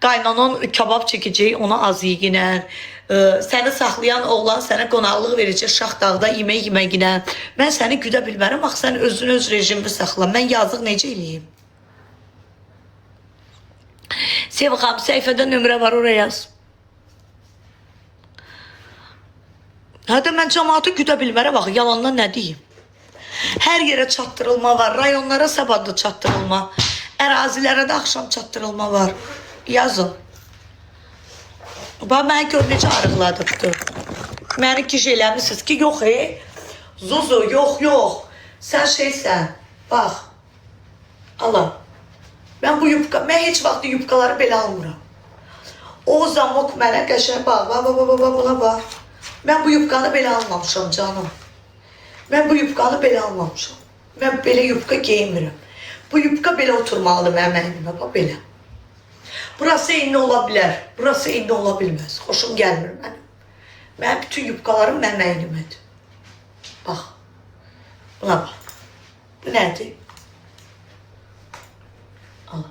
Qaynanan kabab çəkəcək, ona az yiyinə. Səni saxlayan oğlan sənə qonaqlıq verəcək Şahdağda yemək yeməginə. Mən səni güdə bilmərəm, axı sən özün öz rejimini saxla. Mən yazıq necə eləyim? Sevxam, səhifədə nömrə var, oraya yaz. Hədə mən cəmaatı güdə bilmərəm, axı yalandan nə deyim? Hər yerə çatdırılma var, rayonlara sabahda çatdırılma, ərazilərə də axşam çatdırılma var. Yazın. Bax, mənə gör necə arıqladıqdır. Məni kiş eləmişsiniz ki, yox, Zuzu, yox. Sən şeysən, bax. Allah. Mən heç vaxt yubqaları belə almıram. O zamok mənə qəşəng, bax. Mən bu yubqanı belə almamışam canım. Mən bu yubqanı belə almamışam. Mən belə yubqa geyinmirəm. Bu yubqa belə oturmalıdır mənim əynimə, bax belə. Burası eyni ola bilər, burası eyni ola bilməz. Xoşum gəlmir mənim. Mənim bütün yubqalarım mənim əynimədir. Bax, buna bax. Bu nədir? Al.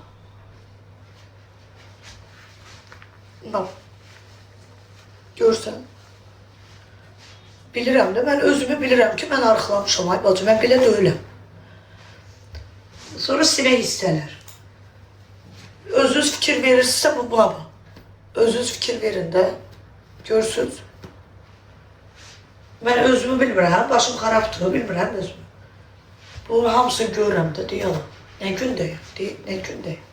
Bax. Görsən. Bilirəm də, mən özümü bilirəm ki, mən arıqlamışam, ay bacı, mən belə deyiləm. Sonra sinə hissələr. Özünüz fikir verirsinizsə, buna bax. Özünüz fikir verin də, görsünüz. Mən özümü bilmirəm, başım xarabdır, bilmirəm özümü. Bunu hamısını görürəm də, deyəlim. Nə gündəyim, nə gündəyim.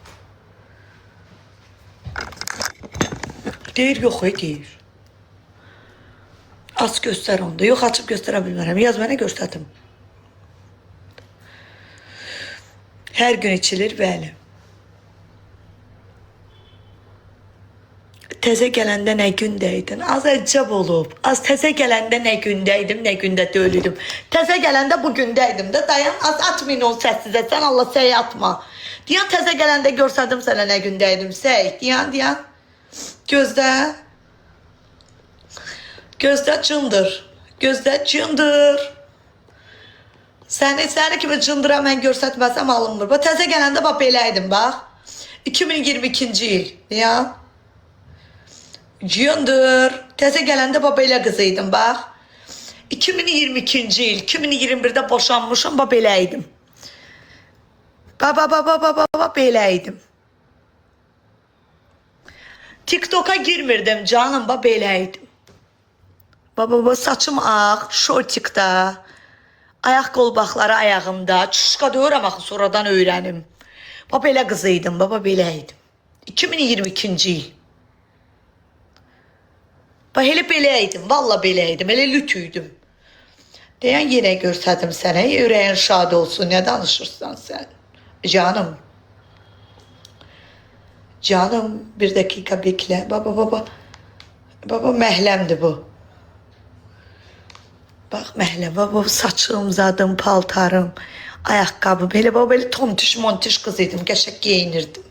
Deyir, yox, deyir. Az göstər onda. Yox, açıb göstərə bilmərəm. Yaz mənə göstərdim. Hər gün içilir, bəli. Təzə gələndə nə gündəydin? Az əcəb olub. Az təzə gələndə nə gündəydim, nə gündə dölüdüm. Təzə gələndə bu gündəydim də. Dayan, az atmayın o səssizə. Sən Allah səy atma. Deyən, təzə gələndə görsədim sənə nə gündəydim. Səy, deyən. Gözdə. Gözdə cındır. Gözdə cındır. Səni kimi cındıra mən görsətməsəm alınmır. Bax, təzə gələndə bax beləydim, bax. 2022-ci il. Ya. Cındır. Təzə gələndə bax belə qızıydım, bax. 2022-ci il. 2021-də boşanmışım, bax beləydim. Bax beləydim. TikTok'a girmirdim canım, bax beləydim. Baba saçım ağ, şortikdə, ayaq qolbaqları ayağımda, çuşqa döyürəm axı sonradan öyrənim. Baba belə qızıydım, baba beləydim. 2022-ci il. Baba elə beləydim, valla beləydim, elə lütüydüm. Deyən yenə görsədim sənə, ürəyin şad olsun, nə danışırsan sən? Canım. Canım, bir dakika bekle. Baba məhləmdir bu. Bax, məhlə, baba, saçım, zadım, paltarım, ayaqqabım, belə tontiş qız idim, qəşək geyinirdim.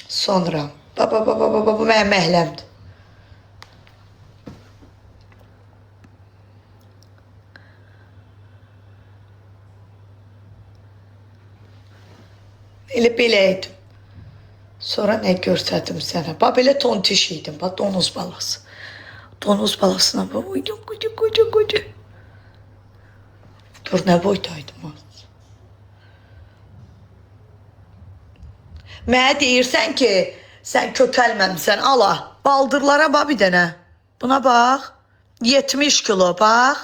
Sonra, baba, bu mənim məhləmdir. Elə beləydim. Sonra nə görsədim sənə? Bax, belə tontiş idim, bax, donuz balası. Donuz balasına bax, qoca. Dur, nə boydaydım az. Mənə deyirsən ki, sən kökəlməmsən, ala. Baldırlara bax bir dənə. Buna bax. 70 kilo, bax.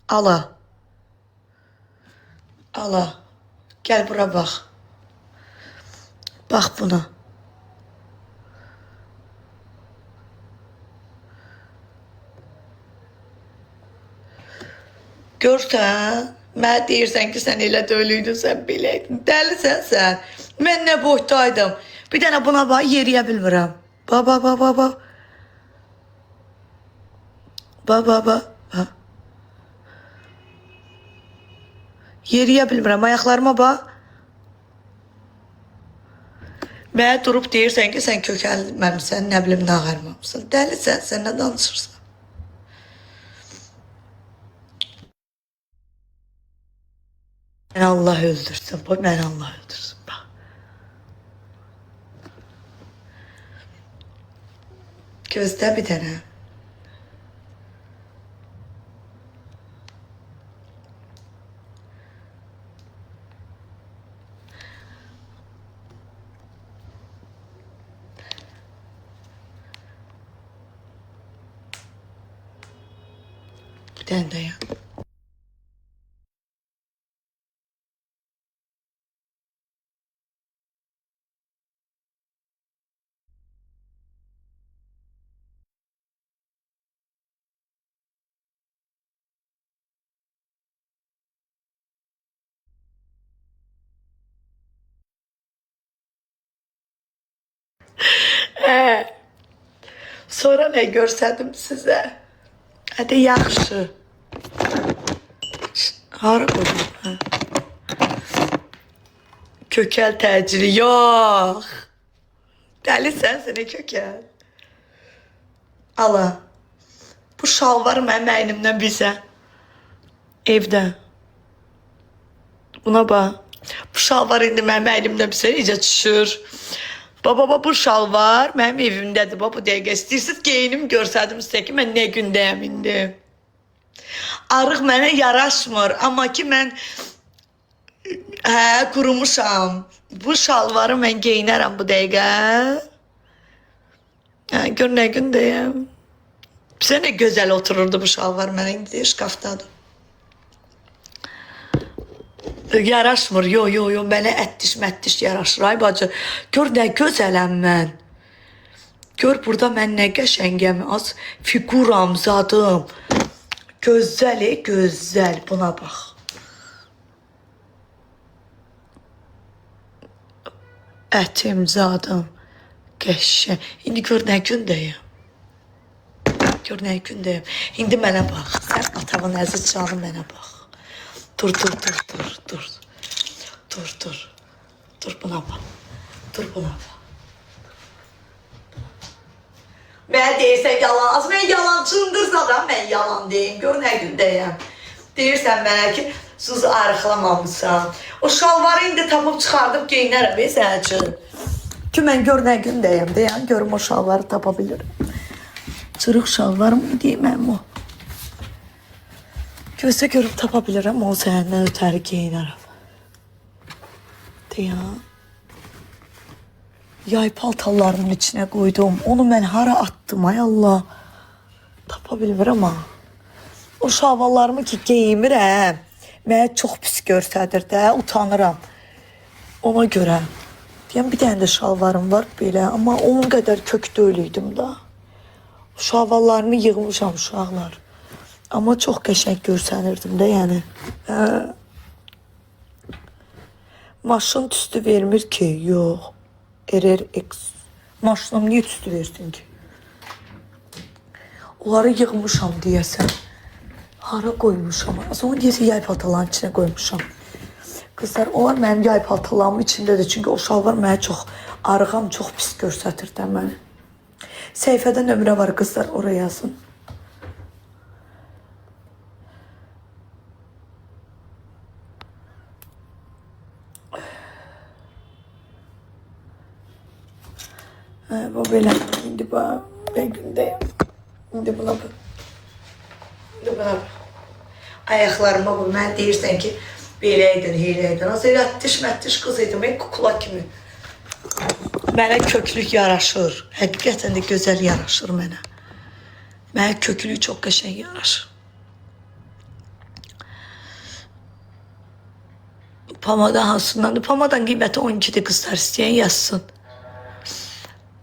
Ala. Gəl bura bax. Bax buna. Görsən, mənə deyirsən ki, sən elə dölüydün, sən beləydin. Dəlisən sən. Mən nə boydaydım. Bir dənə buna bax, yeriyə bilmirəm. Bax. Yeriyə bilmirəm, ayaqlarıma bax. Mənə durub deyirsən ki, sən kökəlməmsən, nə bilim, nə ağarmamısan. Dəlisən, sən nə danışırsan? Beni Allah öldürsün. Beni Allah öldürsün. Bak. Gözde bir tane. Bir tane de ya. Sonra ne görsədim sizə? Hadi yaxşı. Hara qoydum? Ha. Kökəl təcili. Yox. Dəli sənsən kökəl. Ala. Bu şalvarı mənim əynimdən bilsən. Evdə. Buna bax. Bu şalvar indi mənim əynimdən bilsən necə düşür. Baba bu şalvar mənim evimdədir. Bu dəqiqə istəyirsiniz geyinim görsədim sizə ki mən nə gündəyəm indi. Arıq mənə yaraşmır. Amma ki mən qurumuşam. Bu şalvarı mən geyinərəm bu dəqiqə. Gör nə gündəyəm. Bizə nə gözəl otururdu bu şalvar mənə indi şkafdadır. Yaraşmır, yo, mənə ətdiş yaraşır, ay bacı. Gör nə gözələm mən. Gör burada mən nə qəşəngəm, az figuram, zadım. Gözəl, gözəl, buna bax. Ətim, zadım, qəşəng. İndi gör nə gündəyəm. Gör nə gündəyəm. İndi mənə bax, sən atamın əziz canı mənə bax. Dur, buna bax. Dur, buna bax. Mənə deyirsən yalan, az mən yalancındırsa da mən yalan deyim. Gör nə gündəyəm. Deyirsən mənə ki, sus arıqlamamışsan. O şalvarı indi tapıb çıxardıb geyinərəm, sən üçün. Ki mən gör nə gündəyəm deyəm, görüm o şalvarı tapa bilirim. Çırıq şalvarım deyiməm o. Gözə görüb tapa bilirəm, o səndən ötəri geyinərəm. Deyəm. Yay paltallarımın içinə qoydum. Onu mən hara attım, ay Allah. Tapa bilmirəm ha. O şalvarlarımı ki geyinmirəm. Mənə çox pis görsədir də, utanıram. Ona görə. Deyəm, bir dənə də şalvarım var belə, amma onun qədər kök döylüydüm da. Şalvarlarımı yığmışam uşaqlar. Amma çox qəşəng görsənirdim də, yəni. Maşın tüstü vermir ki, yox. RRX. Maşınım niyə tüstü versin ki? Onları yığmışam deyəsən. Hara qoymuşam? Sonra deyəsən yay paltalarının içinə qoymuşam. Qızlar, onlar mənim yay paltalarımın içindədir. Çünki o şalvar mənə çox arıqam, çox pis görsətir də məni. Səhifədə nömrə var qızlar, oraya yazın. Bu belə, indi bax, nə gündəyəm. İndi buna bax. İndi buna bax. Ayaqlarıma bu, mən deyirsən ki, beləydin, heyləydin. Az elə əttiş qız idim, kukla kimi. Mənə köklük yaraşır. Həqiqətən də gözəl yaraşır mənə. Mənə köklük çox qəşəng yaraşır. Pamadan hansındandır? Pamadan qiyməti 12'dir qızlar, istəyən yazsın.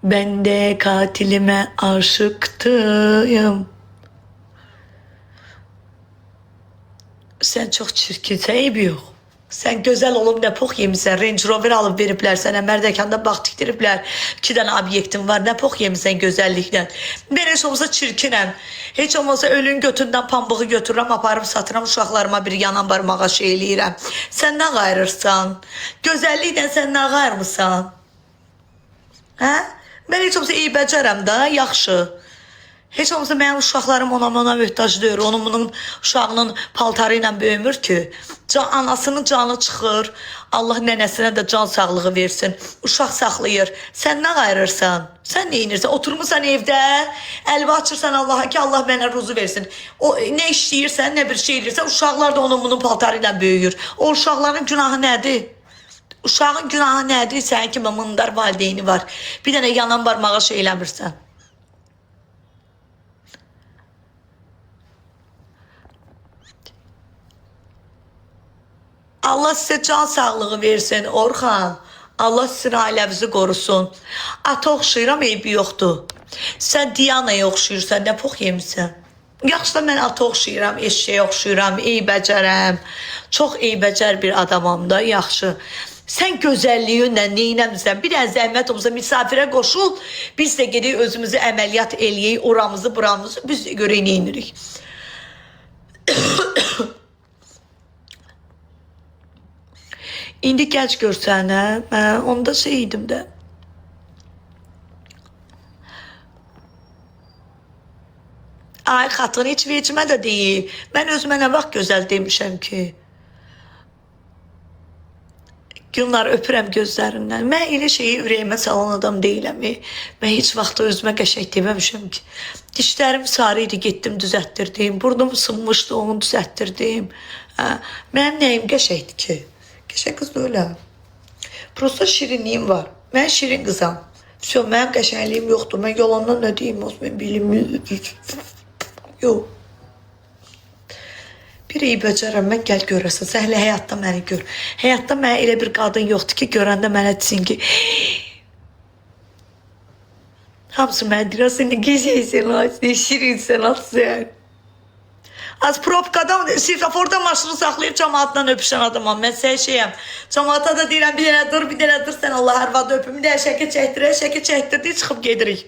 Ben de katilime aşıktım. Sen çok çirkinsən, eybi yox. Sen güzel olub nə pox yemisən, Range Rover alıb veriblər sənə, Mərdəkanda bax tikdiriblər. 2 dənə obyektin var, nə pox yemisən gözəlliklə. Ben heç olmasa çirkinəm. Heç olmasa ölün götündən pambığı götürürəm, aparıb satıram, uşaqlarıma bir yanan barmağa şey eləyirəm. Sən nə qayırırsan? Gözəlliklə sən nə qayırmısan? Hə? Mən heç olmasa iyi bəcərəm da, yaxşı. Heç olmasa mənim uşaqlarım ona möhtac deyil. Onun bunun uşağının paltarı ilə böyümür ki. Anasının canı çıxır. Allah nənəsinə də can sağlığı versin. Uşaq saxlayır. Sən nə qayırırsan? Sən nə edirsən? Oturmuşsan evdə, əlvi açırsan Allaha ki, Allah mənə ruzu versin. O nə işləyirsən, nə bir şey edirsən, uşaqlar da onun bunun paltarı ilə böyüyür. O uşaqların günahı nədir? Uşağın günahı nədir? Sənin kimi mındar valideyni var. Bir dənə yanan barmağa şey eləmirsən. Allah sizə can sağlığı versin, Orxan. Allah sizin ailənizi qorusun. Ata oxşayıram, eybi yoxdur. Sən Diyanaya oxşayırsan, nə pox yemirsən? Yaxşı da mən ata oxşayıram, eşeğe oxşayıram, eybəcərəm. Çox eybəcər bir adamam da, yaxşı. Sən gözəlliyinlə neynəmirsən? Bir dənə zəhmət olsa misafirə qoşul, biz də gedək özümüzü əməliyyat eləyək, oramızı, buramızı, biz də görək neynirik. İndi gənc görsən, mən onda şey idim də. Ay, xatın heç vecimə də deyil. Mən özümə nə vaxt gözəl demişəm ki. Günlər öpürəm gözlərindən. Mən elə şeyi ürəyimə salan adam deyiləm. Mən heç vaxt özümə qəşək deməmişəm ki. Dişlərim sarı idi, getdim düzətdirdim. Burnum sınmışdı, onu düzətdirdim. Mənim nəyim qəşəkdir ki? Qəşək qız da öyle. Prosta şirinliğim var. Ben şirin kızam. Mənim qəşəngliyim yoxdur. Mən yalandan nə deyim? Mən bilim. Yox. Bir iyi bəcərəm, mən gəl görəsən. Sən hələ həyatda məni gör. Həyatda mənə elə bir qadın yoxdur ki, görəndə mənə desin ki, hamısı mənə deyir, sən nə gəzəysən, nə şirinsən, sən. Az probkadan, svetoforda maşını saxlayıb cəmaatla öpüşən adamam. Mən sən şeyəm. Cəmaata da deyirəm, bir dənə dur, sən Allah arvadı öpüm. Bir dənə şəkil çəkdirdik, çıxıb gedirik.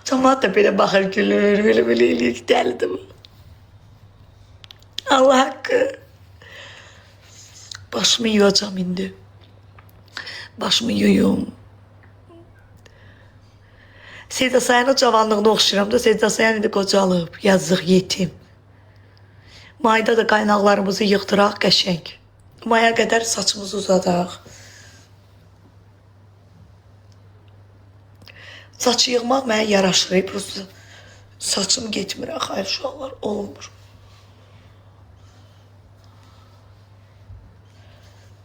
Cəmaat da belə baxır, gülür, belə eləyir, dəlidir bu. Allah haqqı. Başımı yuyacam indi. Başımı yuyum. Seyda Sayan'ın cavanlığına oxşayıram da, Seyda Sayan indi qocalıb, yazıq, yetim. Mayda da qaynaqlarımızı yığdıraq, qəşəng. Maya qədər saçımızı uzadaq. Saçı yığmaq mənə yaraşır, prosto saçım getmir, xayır uşaqlar, olmur.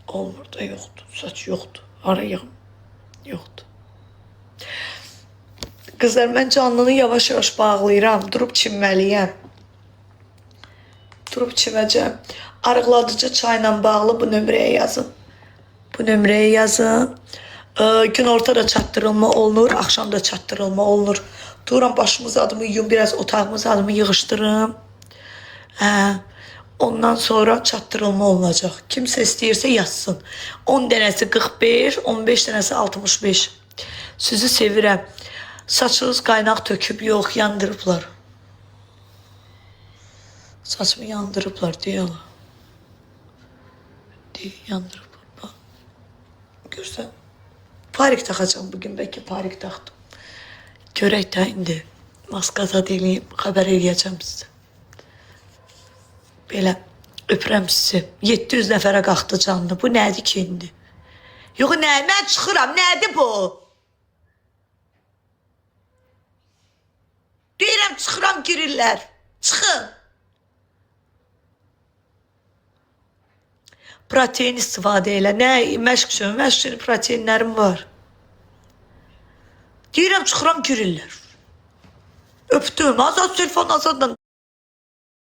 Olmur da yoxdur, saç yoxdur, ara yığım, yoxdur. Qızlar, mən canlını yavaş-yavaş bağlayıram, durub çinməliyəm. Durub çiməcəm. Arıqladıcı çayla bağlı bu nömrəyə yazın. Bu nömrəyə yazın. Gün ortada çatdırılma olunur, axşam da çatdırılma olunur. Duram başımız adımı yuyum, biraz otağımız adımı yığışdırım. Ondan sonra çatdırılma olunacaq. Kimsə istəyirsə yazsın. 10 dənəsi 45, 15 dənəsi 65. Sizi sevirəm. Saçınız qaynaq töküb, yox, yandırıblar. Saçımı yandırıblar, deyələ. Yandırıblar, bax. Görsən, parik taxacam bugün, bəlkə parik taxdım. Görək də indi. Maskada deyileyim, xəbər eləyəcəm sizə. Belə, öpürəm sizi. 700 nəfərə qalxdı canlı. Bu nədir ki indi? Yox, nə? Mən çıxıram, nədir bu? Deyirəm, çıxıram, girirlər. Çıxın. Protein istifadə elə. Nə? Məşq üçün proteinlərim var. Deyirəm, çıxıram, girirlər. Öpdüm. Azad telefon azadla